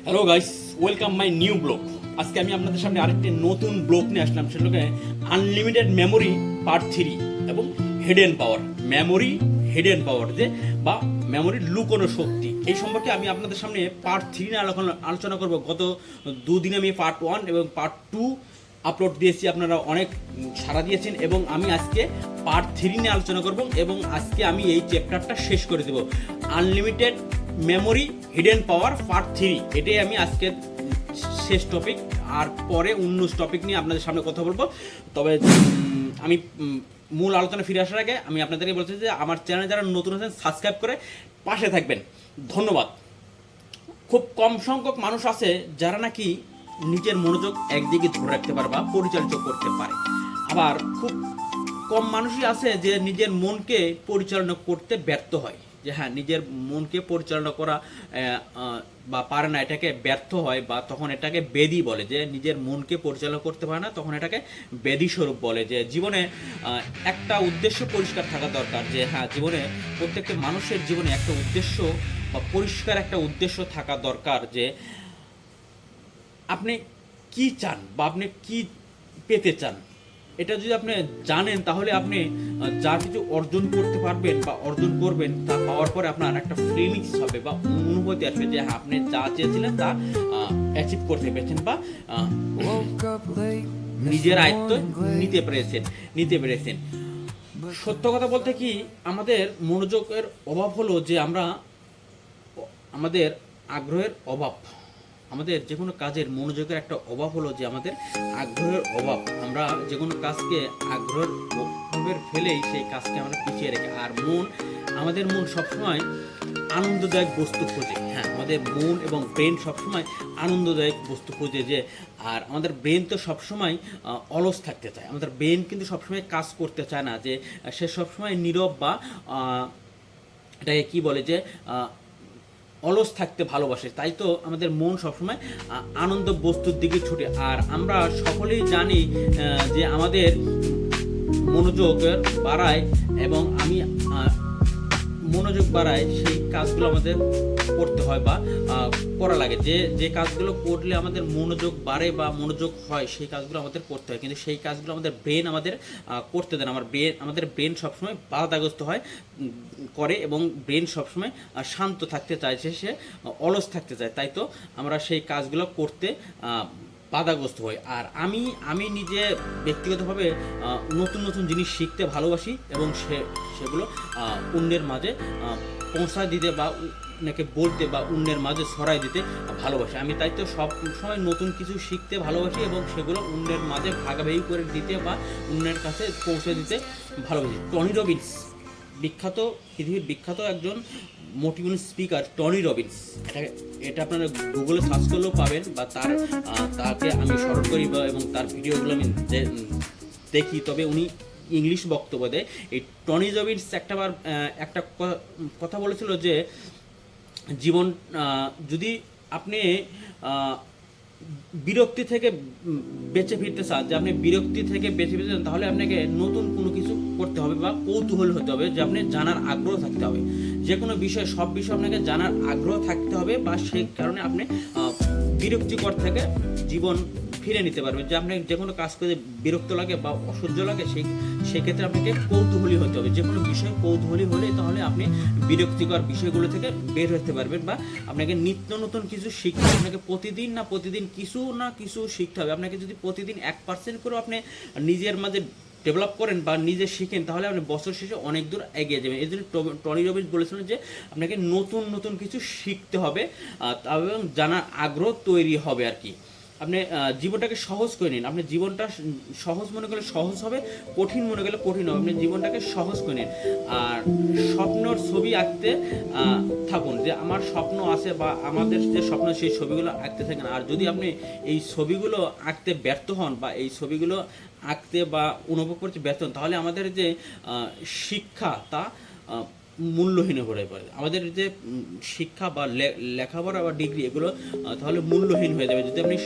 Hello guys, welcome my new blog. আজকে আমি আপনাদের সামনে আরেকটি নতুন ব্লগ নিয়ে আসলাম। সেটাকে আনলিমিটেড মেমোরি পার্ট 3 এবং হিডেন পাওয়ার। মেমোরি হিডেন পাওয়ার যে বা মেমোরির লুকোনো শক্তি, এই সম্পর্কে আমি আপনাদের সামনে পার্ট 3 নিয়ে আলোচনা করব। গত দুদিন আমি পার্ট 1 এবং পার্ট 2 আপলোড দিয়েছি, আপনারা অনেক সাড়া দিয়েছেন এবং আমি আজকে পার্ট 3 নিয়ে আলোচনা করব এবং আজকে আমি এই চ্যাপ্টারটা শেষ করে দেব। আনলিমিটেড মেমোরি হিডেন পাওয়ার পার্ট 3, এটাই আমি আজকে শেষ টপিক। আর পরে অন্য টপিক নিয়ে আপনাদের সামনে কথা বলবো। তবে আমি মূল আলোচনা ফিরে আসার আগে আমি আপনাদেরকে বলছি যে আমার চ্যানেলে যারা নতুন আছেন সাবস্ক্রাইব করে পাশে থাকবেন, ধন্যবাদ। খুব কম সংখ্যক মানুষ আছে যারা নাকি নিজের মনোযোগ একদিকে ধরে রাখতে পারে বা পরিচালিত করতে পারে, আবার খুব কম মানুষই আছে যে নিজের মনকে পরিচালনা করতে ব্যর্থ হয়। যে হ্যাঁ, নিজের মনকে পরিচালনা করা বা পারে না, এটাকে ব্যর্থ হয় বা তখন এটাকে বেদি বলে। যে নিজের মনকে পরিচালনা করতে পারে না, তখন এটাকে বেদি স্বরূপ বলে। যে জীবনে একটা উদ্দেশ্য পরিষ্কার থাকা দরকার। যে হ্যাঁ, জীবনে প্রত্যেকটা মানুষের জীবনে একটা উদ্দেশ্য বা পরিষ্কার একটা উদ্দেশ্য থাকা দরকার। যে আপনি কি চান বা আপনি কি পেতে চান, এটা যদি আপনি জানেন তাহলে আপনি যা কিছু অর্জন করতে পারবেন বা অর্জন করবেন, তা পাওয়ার পরে আপনার একটা ফিলিংস হবে বা অনুভূতি আসবে যে হ্যাঁ, আপনি যা চেয়েছিলেন তা অ্যাচিভ করতে পেরেছেন বা নিজের আয়ত্ত নিতে পেরেছেন। সত্য কথা বলতে কি, আমাদের মনোযোগের অভাব হলো যে আমাদের আগ্রহের অভাব। আমাদের যে কোনো কাজের মনোযোগের একটা অভাব হলো যে আমাদের আগ্রহের অভাব। আমরা যে কোনো কাজকে আগ্রহের ফেলেই সেই কাজকে আমরা পিছিয়ে রেখে। আর আমাদের মন সবসময় আনন্দদায়ক বস্তু খোঁজে। হ্যাঁ, আমাদের মন এবং ব্রেন সবসময় আনন্দদায়ক বস্তু খোঁজে। যে আর আমাদের ব্রেন তো সবসময় অলস থাকতে চায়। আমাদের ব্রেন কিন্তু সবসময় কাজ করতে চায় না। যে সে সবসময় নীরব বা এটাকে কি বলে, যে অলস থাকতে ভালোবাসে। তাই তো আমাদের মন সবসময় আনন্দ বস্তুর দিকে ছুটে। আর আমরা সকলেই জানি যে আমাদের মনোযোগ বাড়ায় এবং মনোযোগ বাড়ায় সেই কাজগুলো আমাদের করতে হয় বা করা লাগে। যে কাজগুলো করলে আমাদের মনোযোগ বাড়ে বা মনোযোগ হয়, সেই কাজগুলো আমাদের করতে হয়। কিন্তু সেই কাজগুলো আমাদের ব্রেন আমাদের করতে দেন। আমাদের ব্রেন সবসময় বাধাগ্রস্ত করে এবং ব্রেন সবসময় শান্ত থাকতে চায়, সে অলস থাকতে চায়। তাই তো আমরা সেই কাজগুলো করতে বাধাগ্রস্ত হই। আর আমি নিজে ব্যক্তিগতভাবে নতুন নতুন জিনিস শিখতে ভালোবাসি এবং সেগুলো অন্যের মাঝে পৌঁছায় দিতে বা অনেকে বলতে বা অন্যের মাঝে ছড়াই দিতে ভালোবাসি। আমি তাই তো সব সময় নতুন কিছু শিখতে ভালোবাসি এবং সেগুলো অন্যের মাঝে ভাগাভাগি করে দিতে বা অন্যের কাছে পৌঁছে দিতে ভালোবাসি। টনি রবিন্স, পৃথিবীর বিখ্যাত একজন মোটিভেশনাল স্পিকার টনি রবিন্স, এটা আপনারা গুগলে সার্চ করলেও পাবেন বা তাকে আমি স্মরণ করি এবং তার ভিডিওগুলো আমি দেখি। তবে উনি ইংলিশ বক্তব্য দেয়। এই টনি রবিন্স একটা কথা বলেছিল যে জীবন যদি আপনি বিরক্তি থেকে বেঁচে ফিরতে চান, যে আপনি বিরক্তি থেকে বেঁচে ফিরতে চান, তাহলে আপনাকে নতুন কোনো কিছু করতে হবে বা কৌতূহল হতে হবে। যে আপনি জানার আগ্রহ থাকতে হবে। যে কোনো বিষয়, সব বিষয় আপনাকে জানার আগ্রহ থাকতে হবে বা সেই কারণে আপনি বিরক্তিকর থেকে জীবন ফিরে নিতে পারবেন। যে আপনি যে কোনো কাজ করে বিরক্ত লাগে বা অসহ্য লাগে, সেক্ষেত্রে আপনাকে কৌতূহলী হতে হবে। যে কোনো বিষয় কৌতূহলী হলে তাহলে আপনি বিরক্তিকর বিষয়গুলো থেকে বের হতে পারবেন বা আপনাকে নিত্য নতুন কিছু শিখতে হবে। আপনাকে প্রতিদিন কিছু না কিছু শিখতে হবে। আপনাকে যদি প্রতিদিন 1% করে আপনি নিজের মাঝে ডেভেলপ করেন বা নিজে শিখেন, তাহলে আপনি বছর শেষে অনেক দূর এগিয়ে যাবেন। এই জন্য টনি রবিন্স বলেছিলেন যে আপনাকে নতুন কিছু শিখতে হবে এবং জানার আগ্রহ তৈরি হবে আর কি। আপনি জীবনটাকে সহজ করে নিন। আপনি জীবনটা সহজ মনে করলে সহজ হবে, কঠিন মনে করলে কঠিন হবে। আপনি জীবনটাকে সহজ করে নিন। আর স্বপ্নর ছবি আঁকতে থাকুন। যে আমার স্বপ্ন আছে বা আমাদের যে স্বপ্ন, সেই ছবিগুলো আঁকতে থাকেন। আর যদি আপনি এই ছবিগুলো আঁকতে ব্যর্থ হন বা এই ছবিগুলো আঁকতে বা অনুভব করতে ব্যর্থ হন, তাহলে আমাদের যে শিক্ষা তা মূল্যহীন হয়ে পড়ে। আমাদের যে শিক্ষা বা লেখাপড়া বা ডিগ্রি, এগুলো তাহলে মূল্যহীন হয়ে যাবে যদি আপনি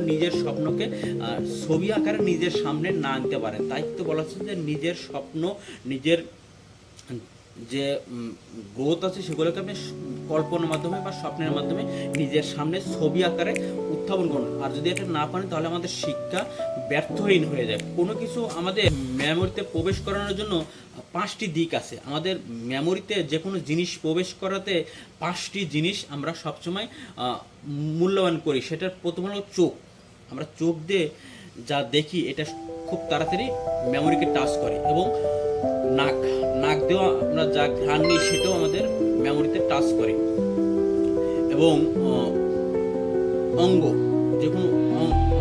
নিজের স্বপ্নকে ছবি আকারে নিজের সামনে না আনতে পারেন। তাই তো বলা হচ্ছে যে নিজের স্বপ্ন নিজের যে গ্রোথ আছে সেগুলোকে আপনি কল্পনার মাধ্যমে বা স্বপ্নের মাধ্যমে নিজের সামনে ছবি আকারে উত্থাপন করুন। আর যদি এটা না পারেন তাহলে আমাদের শিক্ষা ব্যর্থহীন হয়ে যায়। কোনো কিছু আমাদের মেমোরিতে প্রবেশ করানোর জন্য 5টি দিক আছে। আমাদের মেমোরিতে যে কোনো জিনিস প্রবেশ করাতে 5টি জিনিস আমরা সবসময় মূল্যবান করি। সেটার প্রথম হলো চোখ। আমরা চোখ দিয়ে যা দেখি এটা খুব তাড়াতাড়ি মেমোরিকে টাচ করে, এবং নাক নাক দেওয়া আমরা যা ঘ্রাণ নিই সেটাও আমাদের মেমোরিতে টাচ করে, এবং অঙ্গ, যে কোনো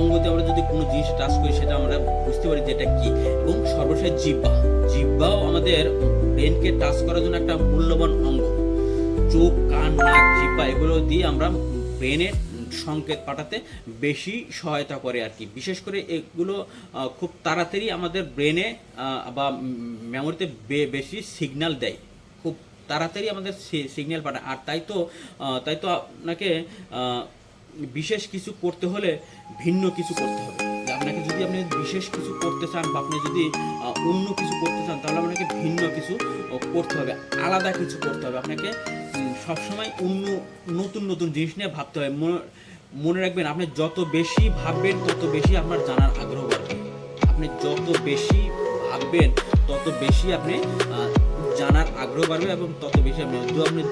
অঙ্গতে আমরা যদি কোনো জিনিস টাচ করি সেটা আমরা বুঝতে পারি যে এটা কি। এবং সর্বশেষ জিহ্বাও আমাদের ব্রেনকে টাচ করার জন্য একটা মূল্যবান অঙ্গ। চোখ, কান, নাক, জিহ্বা এগুলো দিয়ে আমরা ব্রেনের সংকেত পাঠাতে বেশি সহায়তা করে আর কি। বিশেষ করে এগুলো খুব তাড়াতাড়ি আমাদের ব্রেনে বা মেমোরিতে বেশি সিগন্যাল দেয়, খুব তাড়াতাড়ি আমাদের সিগন্যাল পাঠায়। আর তাই তো আপনাকে বিশেষ কিছু করতে হলে ভিন্ন কিছু করতে হবে। আপনাকে যদি আপনি বিশেষ কিছু করতে চান বা আপনি যদি অন্য কিছু করতে চান তাহলে আপনাকে ভিন্ন কিছু করতে হবে, আলাদা কিছু করতে হবে। আপনাকে সবসময় নতুন নতুন জিনিস নিয়ে ভাবতে হবে। মনে রাখবেন, আপনি যত বেশি ভাববেন তত বেশি আপনার জানার আগ্রহ বাড়বে। আপনি যত বেশি ভাববেন তত বেশি আপনি জানার আগ্রহ বাড়বে, এবং তত বেশি আপনি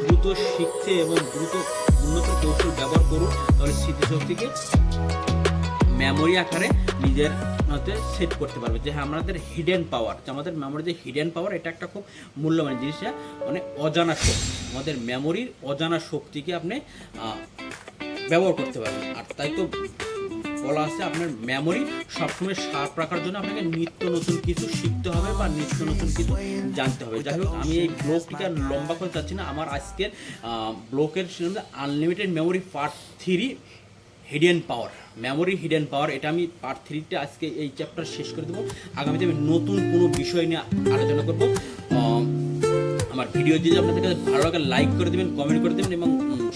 দ্রুত শিখতে এবং দ্রুত উন্নত কৌশল ব্যবহার করুন। তাহলে স্মৃতিশক্তিকে মেমোরি আকারে নিজের মধ্যে সেট করতে পারবে। যে হ্যাঁ, আমাদের হিডেন পাওয়ার, যে আমাদের মেমোরির যে হিডেন পাওয়ার, এটা একটা খুব মূল্যবান জিনিস, মানে অজানা শক্তি। আমাদের মেমোরির অজানা শক্তিকে আপনি ব্যবহার করতে পারবেন। আর তাই তো বলা আছে, আপনার মেমোরি সবসময় শার্প রাখার জন্য আপনাকে নিত্য নতুন কিছু শিখতে হবে বা নিত্য নতুন কিছু জানতে হবে। যাই হোক, আমি এই ব্লগটিকে লম্বা করে যাচ্ছি না। আমার আজকের ব্লগের আনলিমিটেড মেমোরি পার্ট 3 হিডেন পাওয়ার, মেমোরি হিডেন পাওয়ার, এটা আমি পার্ট 3তে আজকে এই চ্যাপ্টার শেষ করে দেবো। আগামীতে আমি নতুন কোনো বিষয় নিয়ে আলোচনা করবো। আমার ভিডিও যদি আপনাদের কাছে ভালো লাগে লাইক করে দেবেন, কমেন্ট করে দেবেন এবং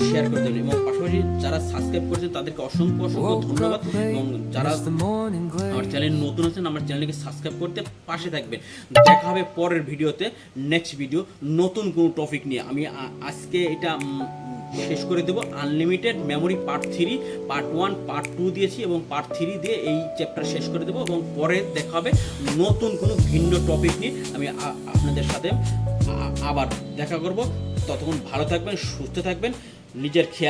শেয়ার করে দেবেন। এবং পাশাপাশি যারা সাবস্ক্রাইব করেছেন তাদেরকে অসংখ্য ধন্যবাদ। এবং যারা আমার চ্যানেল নতুন আছেন, আমার চ্যানেলকে সাবস্ক্রাইব করতে পাশে থাকবেন। দেখা হবে পরের ভিডিওতে, নেক্সট ভিডিও নতুন কোনো টপিক নিয়ে। আমি আজকে এটা শেষ করে দেবো। Unlimited memory part 3, part 1, part 2 দিয়েছি, এবং পার্ট 3 দিয়ে এই চ্যাপ্টার শেষ করে দেবো। এবং পরে দেখা হবে নতুন কোনো ভিন্ন টপিক নিয়ে। আমি আপনাদের সাথে আবার দেখা করব। ততক্ষণ ভালো থাকবেন, সুস্থ থাকবেন, নিজের খেয়াল